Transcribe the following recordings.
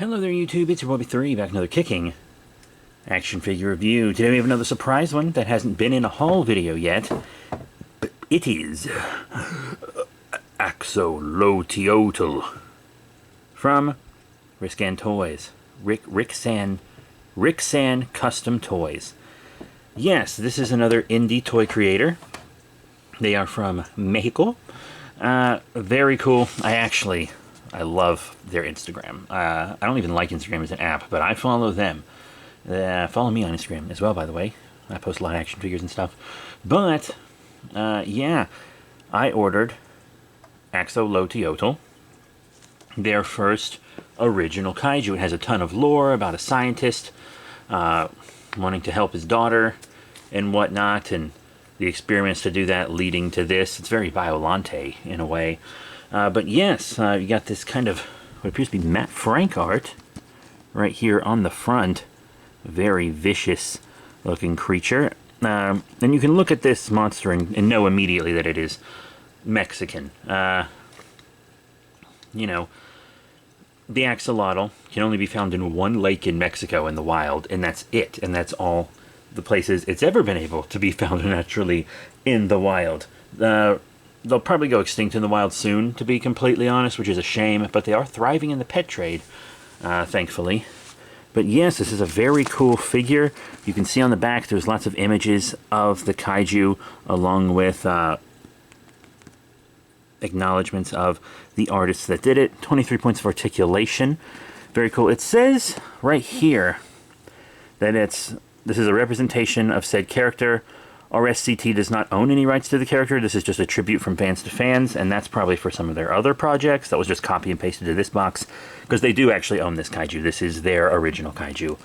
Hello there YouTube, it's your boy B3, back with another kicking action figure review. Today we have another surprise one that hasn't been in a haul video yet, but it is Axolotl from Riscan Toys. Rixan Custom Toys. Yes, this is another indie toy creator. They are from Mexico. Very cool. I love their Instagram. I don't even like Instagram as an app, but I follow them. Follow me on Instagram as well, by the way. I post a lot of action figures and stuff. But, yeah, I ordered Axolotl, their first original kaiju. It has a ton of lore about a scientist wanting to help his daughter and whatnot, and the experiments to do that leading to this. It's very Biollante in a way. But yes, you got this kind of what appears to be Matt Frank art right here on the front. Very vicious looking creature. And you can look at this monster and know immediately that it is Mexican. You know, the axolotl can only be found in one lake in Mexico in the wild, and that's it. And that's all the places it's ever been able to be found naturally in the wild. They'll probably go extinct in the wild soon, to be completely honest, which is a shame, but they are thriving in the pet trade, thankfully. But yes, this is a very cool figure. You can see on the back there's lots of images of the kaiju, along with acknowledgments of the artists that did it. 23 points of articulation. Very cool. It says right here that this is a representation of said character. RSCT does not own any rights to the character. This is just a tribute from fans to fans, and that's probably for some of their other projects. That was just copy and pasted to this box, because they do actually own this kaiju. This is their original kaiju.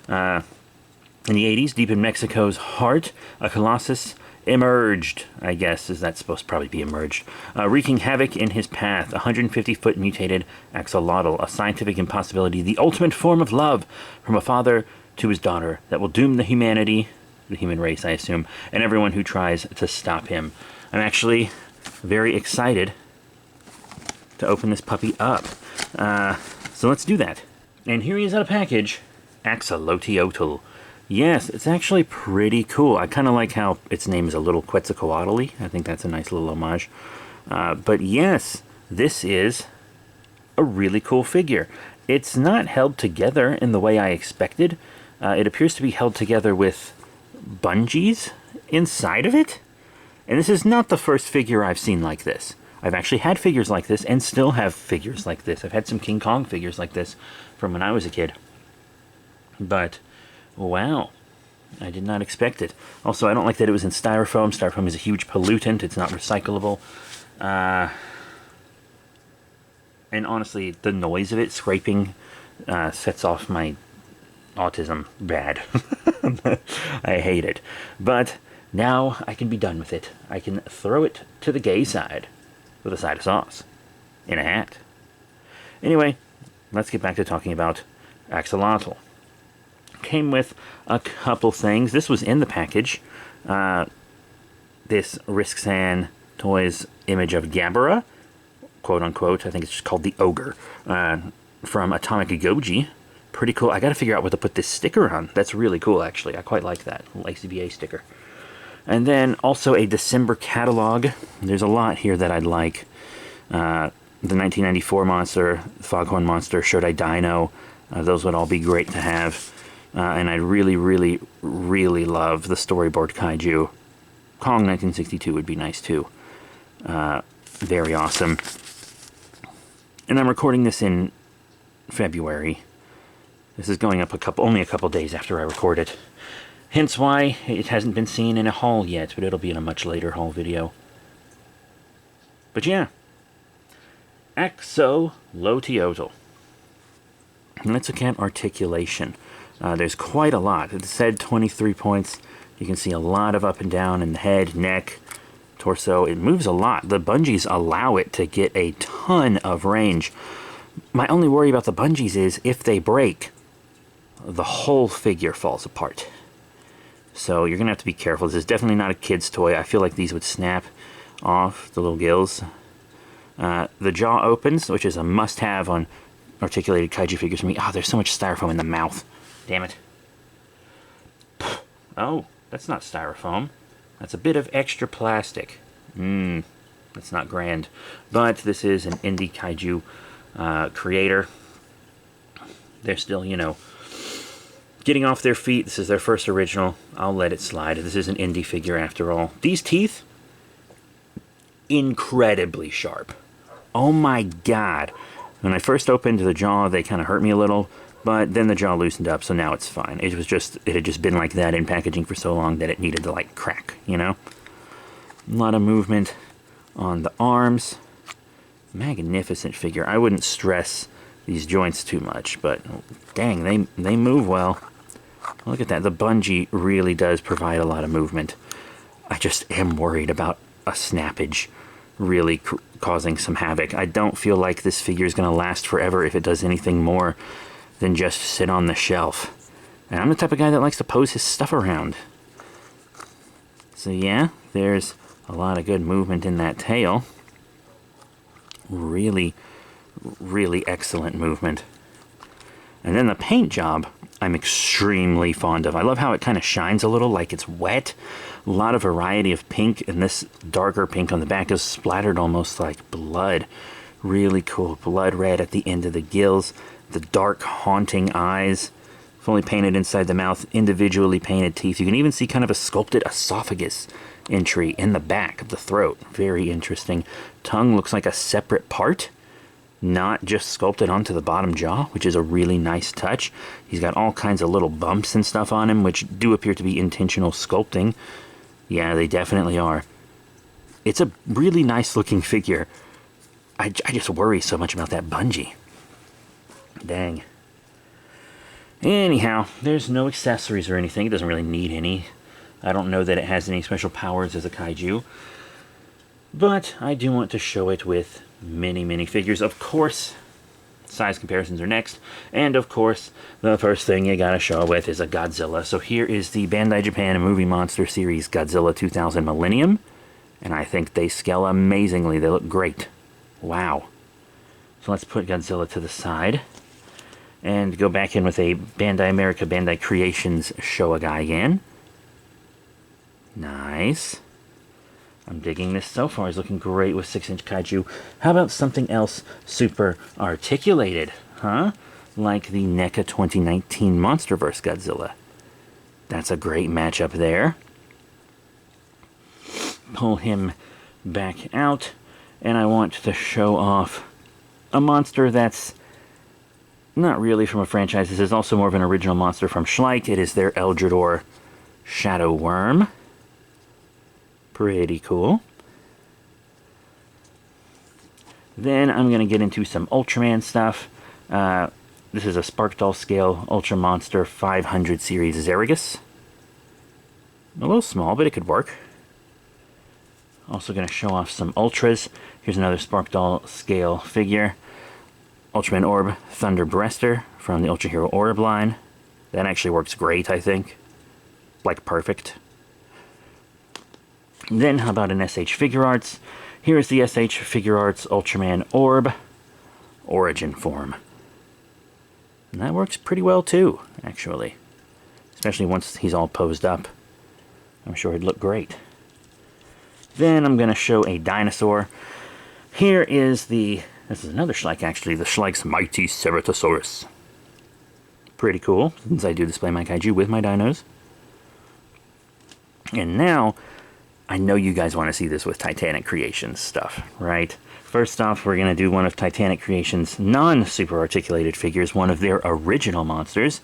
In the 80s, deep in Mexico's heart, a colossus emerged, I guess, is that supposed to probably be emerged, wreaking havoc in his path. 150-foot mutated axolotl, a scientific impossibility, the ultimate form of love from a father to his daughter that will doom the human race, I assume, and everyone who tries to stop him. I'm actually very excited to open this puppy up. So let's do that. And here he is out of package, Axolotl. Yes, it's actually pretty cool. I kind of like how its name is a little Quetzalcoatl-y. I think that's a nice little homage. But yes, this is a really cool figure. It's not held together in the way I expected. It appears to be held together with bungees inside of it, and this is not the first figure I've seen like this. I've actually had figures like this and still have figures like this. I've had some King Kong figures like this from when I was a kid, but wow, I did not expect it. Also, I don't like that it was in styrofoam. Styrofoam is a huge pollutant. It's not recyclable, and honestly, the noise of it scraping sets off my autism bad. I hate it. But now I can be done with it. I can throw it to the gay side with a side of sauce in a hat. Anyway, let's get back to talking about Axolotl. Came with a couple things. This was in the package. This Riscan Toys image of Gabara, quote unquote. I think it's just called the Ogre, from Atomic Goji. Pretty cool. I gotta figure out what to put this sticker on. That's really cool, actually. I quite like that little ACBA sticker. And then also a December catalog. There's a lot here that I'd like. The 1994 monster, Foghorn monster, Shodai Dino. Those would all be great to have. And I'd really, really, really love the storyboard kaiju. Kong 1962 would be nice too. Very awesome. And I'm recording this in February. This is going up only a couple days after I record it. Hence why it hasn't been seen in a haul yet, but it'll be in a much later haul video. But yeah. Axolotl. Let's look at articulation. There's quite a lot. It said 23 points. You can see a lot of up and down in the head, neck, torso. It moves a lot. The bungees allow it to get a ton of range. My only worry about the bungees is if they break, the whole figure falls apart. So you're going to have to be careful. This is definitely not a kid's toy. I feel like these would snap off, the little gills. The jaw opens, which is a must-have on articulated kaiju figures for me. Oh, there's so much styrofoam in the mouth. Damn it. Oh, that's not styrofoam. That's a bit of extra plastic. That's not grand. But this is an indie kaiju creator. They're still, you know, getting off their feet. This is their first original. I'll let it slide. This is an indie figure after all. These teeth, incredibly sharp. Oh my god. When I first opened the jaw, they kind of hurt me a little, but then the jaw loosened up, so now it's fine. It had just been like that in packaging for so long that it needed to, like, crack, you know? A lot of movement on the arms. Magnificent figure. I wouldn't stress these joints too much, but dang, they move well. Look at that. The bungee really does provide a lot of movement. I just am worried about a snappage really causing some havoc. I don't feel like this figure is going to last forever if it does anything more than just sit on the shelf. And I'm the type of guy that likes to pose his stuff around. So yeah, there's a lot of good movement in that tail. Really, really excellent movement. And then the paint job, I'm extremely fond of. I love how it kind of shines a little like it's wet. A lot of variety of pink, and this darker pink on the back is splattered almost like blood. Really cool. Blood red at the end of the gills. The dark, haunting eyes. Fully painted inside the mouth. Individually painted teeth. You can even see kind of a sculpted esophagus entry in the back of the throat. Very interesting. Tongue looks like a separate part, not just sculpted onto the bottom jaw, which is a really nice touch. He's got all kinds of little bumps and stuff on him, which do appear to be intentional sculpting. Yeah, they definitely are. It's a really nice looking figure. I just worry so much about that bungee. Dang. Anyhow, there's no accessories or anything. It doesn't really need any. I don't know that it has any special powers as a kaiju. But I do want to show it with many, many figures. Of course, size comparisons are next. And of course, the first thing you gotta show it with is a Godzilla. So here is the Bandai Japan Movie Monster Series Godzilla 2000 Millennium. And I think they scale amazingly. They look great. Wow. So let's put Godzilla to the side. And go back in with a Bandai America Bandai Creations Showa again. Nice. I'm digging this so far. It's looking great with 6-inch kaiju. How about something else super articulated, huh? Like the NECA 2019 Monsterverse Godzilla. That's a great matchup there. Pull him back out. And I want to show off a monster that's not really from a franchise. This is also more of an original monster from Schleich. It is their Eldrador Shadow Worm. Pretty cool. Then I'm going to get into some Ultraman stuff. This is a Sparkdoll scale Ultra Monster 500 series Zeragus. A little small, but it could work. Also going to show off some Ultras. Here's another Sparkdoll scale figure. Ultraman Orb Thunder Breaster from the Ultra Hero Orb line. That actually works great, I think. Like perfect. Then, how about an SH Figure Arts? Here is the SH Figure Arts Ultraman Orb Origin Form. And that works pretty well too, actually. Especially once he's all posed up. I'm sure he'd look great. Then I'm going to show a dinosaur. Here is this is another Schleich actually, the Schleich's Mighty Ceratosaurus. Pretty cool, since I do display my kaiju with my dinos. And now, I know you guys want to see this with Titanic Creations stuff, right? First off, we're going to do one of Titanic Creations' non-super articulated figures, one of their original monsters.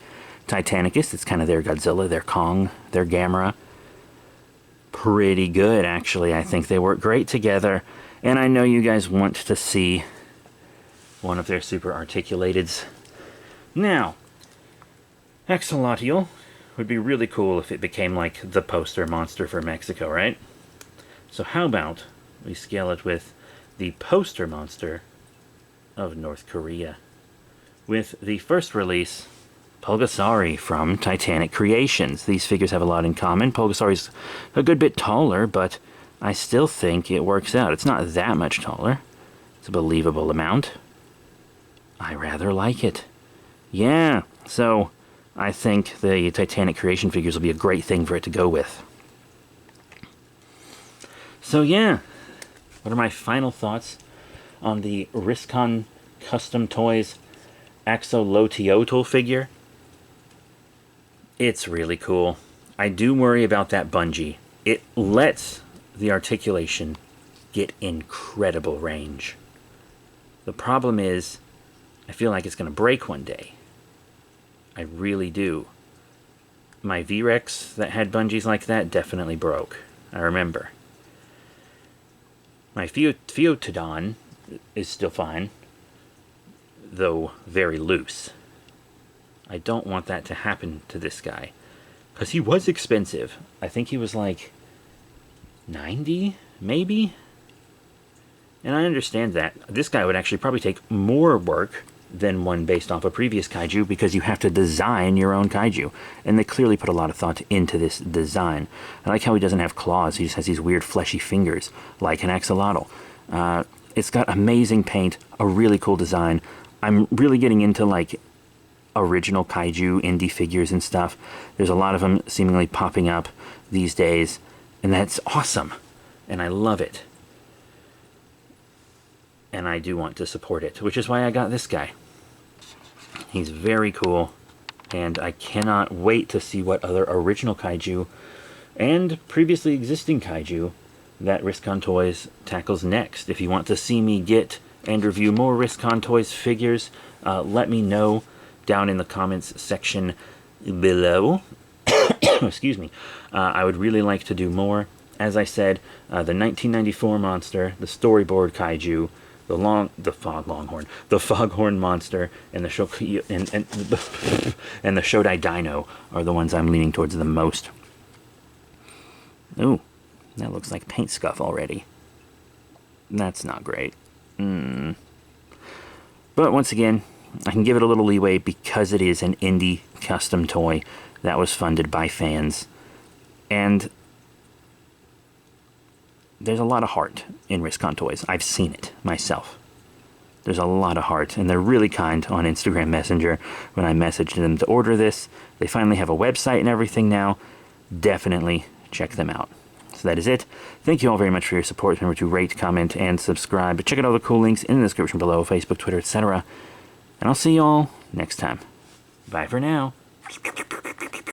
Titanicus, it's kind of their Godzilla, their Kong, their Gamera. Pretty good, actually. I think they work great together. And I know you guys want to see one of their super articulateds. Now, Axolotl would be really cool if it became like the poster monster for Mexico, right? So how about we scale it with the poster monster of North Korea. With the first release, Pulgasari from Titanic Creations. These figures have a lot in common. Pulgasari's a good bit taller, but I still think it works out. It's not that much taller. It's a believable amount. I rather like it. Yeah, so I think the Titanic creation figures will be a great thing for it to go with. So yeah, what are my final thoughts on the Riscan Custom Toys Axoloteotl figure? It's really cool. I do worry about that bungee. It lets the articulation get incredible range. The problem is, I feel like it's going to break one day. I really do. My V-Rex that had bungees like that definitely broke. I remember. My Phytodon is still fine, though very loose. I don't want that to happen to this guy, because he was expensive. I think he was like 90, maybe? And I understand that. This guy would actually probably take more work than one based off a previous kaiju, because you have to design your own kaiju. And they clearly put a lot of thought into this design. I like how he doesn't have claws. He just has these weird fleshy fingers, like an axolotl. It's got amazing paint, a really cool design. I'm really getting into like original kaiju indie figures and stuff. There's a lot of them seemingly popping up these days, and that's awesome. And I love it. And I do want to support it, which is why I got this guy. He's very cool, and I cannot wait to see what other original kaiju and previously existing kaiju that Riscan Toys tackles next. If you want to see me get and review more Riscan Toys figures, let me know down in the comments section below. Excuse me. I would really like to do more. As I said, the 1994 monster, the storyboard kaiju, the foghorn monster, and the Shodai Dino are the ones I'm leaning towards the most. Ooh, that looks like paint scuff already. That's not great. But once again, I can give it a little leeway because it is an indie custom toy that was funded by fans. And there's a lot of heart in Riscan Toys. I've seen it myself. There's a lot of heart, and they're really kind on Instagram Messenger when I messaged them to order this. They finally have a website and everything now. Definitely check them out. So that is it. Thank you all very much for your support. Remember to rate, comment, and subscribe. But check out all the cool links in the description below, Facebook, Twitter, etc. And I'll see you all next time. Bye for now.